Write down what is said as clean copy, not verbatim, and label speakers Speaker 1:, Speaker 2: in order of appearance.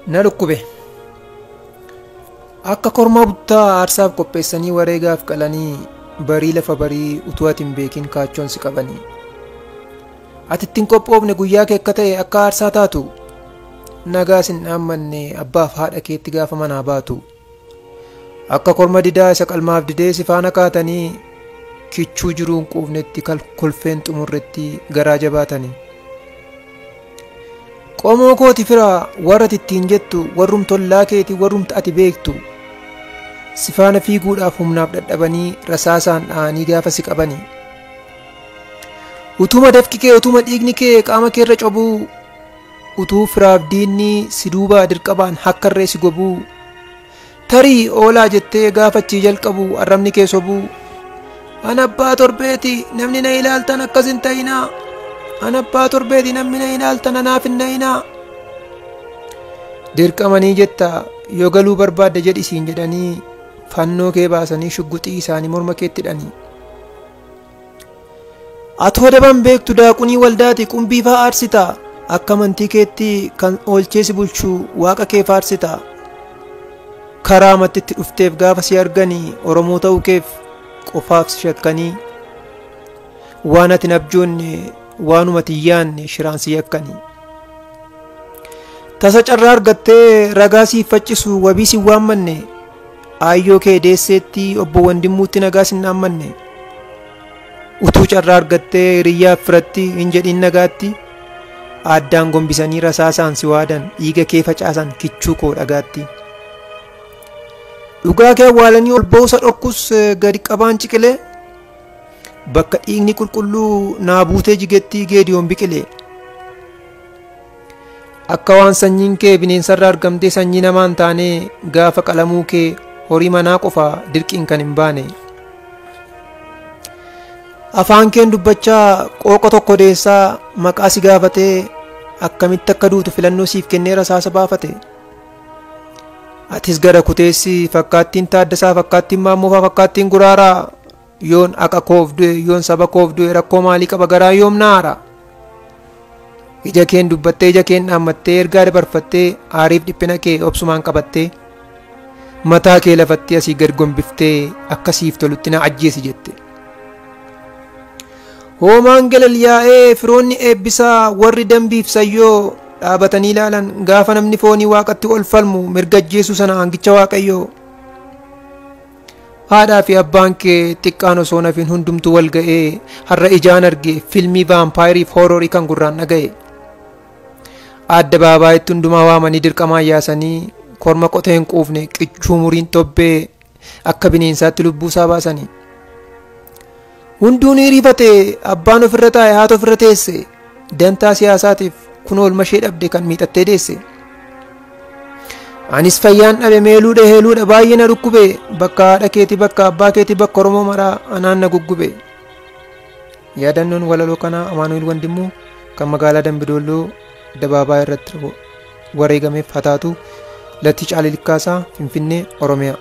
Speaker 1: na dhukkube. Akka kormaa buttaa aarsaaf qopheessanii wareegaaf qalanii barii lafa barii utuu ati hin beekin kaachoon si qabanii. Ati ittiin qophoofne guyyaa kee akka ta'e akka aarsaa taatu nagaas hin dhaammanne abbaaf haadha keetti gaafa manaa baatu. Akka korma didaa isa qalmaaf didee si faana kaatanii kichuu jiruun quufnetti kolfeen xumurretti garaa jabaatanii. Qomoo kooti firaa warra ittiin jettu warrum tollaa keeti warrumta ati beektu. Si faana fiiguudhaaf humnaaf dadhabanii rasaasaan dha'anii gaafa si qabanii. Utuma dafqi kee utuma dhiigni kee qaama keerra cobuu utuu firaaf diinni si duubaa dirqabaan hakkarree si gobuu. Tarii oolaa jettee gaafachii jalqabu arrabni kee sobuu. An abbaa torbeeti namni na ilaaltan akkas hin ta'inaa. An abbaa torbeeti namni na ilaaltan anaaf hin na'inaa. Dirqamanii jetta yoo galuu barbaadde jedhisiin jedhanii fannoo kee baasanii shugguxii isaanii morma keetti hidhanii. Atoo daban beektu daaqunii waldaati qumbii fa'aa aarsita. Akka amantii keetti kan oolchee si bulchu waaqa kee faarsita. Karaa mattitti dhufteef gaafa si arganii Oromoo ta'uu keef qofaaf si shakkanii. Waan ati hin abjoonne waanuma ati hin yaanne shiraan si yakkanii. Tasa carraa argattee ragaa siif faccisu wabii si waammanne. Aayyoo kee deesseetti obbo Wandimmuutti nagaa si hin dhaammanne. Utuu carraa argattee hiriyyaaf firatti hin jedhin nagaatti. Addaan gombisanii rasaasaan si waadan dhiiga kee facaasan kichuu koo dhagaatti. Dhugaa kee awwaalanii ol boosa dhokkus gadi qabaan ciqilee. Bakka dhiigni qulqulluu naa buutee jigetti geediyoon biqilee. Akka waan sanyiin kee bineensarraa argamtee sanyii namaa hin taane gaafa qalamuu kee horii manaa qofa dirqiin kan hin baane. Afaan keen dubbachaa qooqa tokko deessaa maqaa si gaafatee akkamitti akka duutu filannoo siif kennee rasaasa baafate. Atis gara kuteessi fakkaattiin Taaddasaa fakkaattiin Maammoofaa fakkaattiin Guraaraa yoon aqa koof du'e yoon saba koof du'e rakkoo maalii qaba garaa yoom naara. Ija keen dubbattee ija keen dhaammattee ergaa dabarfattee aariif dhiphina kee obsumaan qabattee mataa kee lafattee asii gad gombiftee akkasiif tolutti na ajjeesi jette. Hoomaan galalyaa'ee firoonni eebbisaa warri dambiif sayyoo dhaabatanii ilaalan gaafa namni foonii waaqatti ol falmu mirga ajjeesuu sana hangicha waaqayyoo. Haadhaa fi abbaan kee xiqqaan osoo nafin hundumtuu wal ga'ee har'a ijaan arge filmii vaampaayirii fi hoororii kan gurraan dhaga'e. Adda baabaa'itti hundumaa waamanii dirqamaan yaasanii korma qotee hin quufne qichuu muriin tobbee akka bineensaatti lubbuusaa baasanii. Hunduun hiriifate abbaan ofirra taa'e haati ofirra teesse dantaa siyaasaatiif kun oolma ishee dhabde kan miixattee deesse. Anis fayyaan dhabe meeluudha heeluudha baay'ee na dhukkube bakka haadha keetii bakka abbaa keetii bakka Oromoo maraa anaan na guggube. Yaadannoon walaloo kanaa Amaanu'eel Wandimmuu kan magaalaa Dambidolloo Dabaabaa irratti wareegameef haa taatu Latii Caalii Likkaasaa Finfinnee Oromiyaa.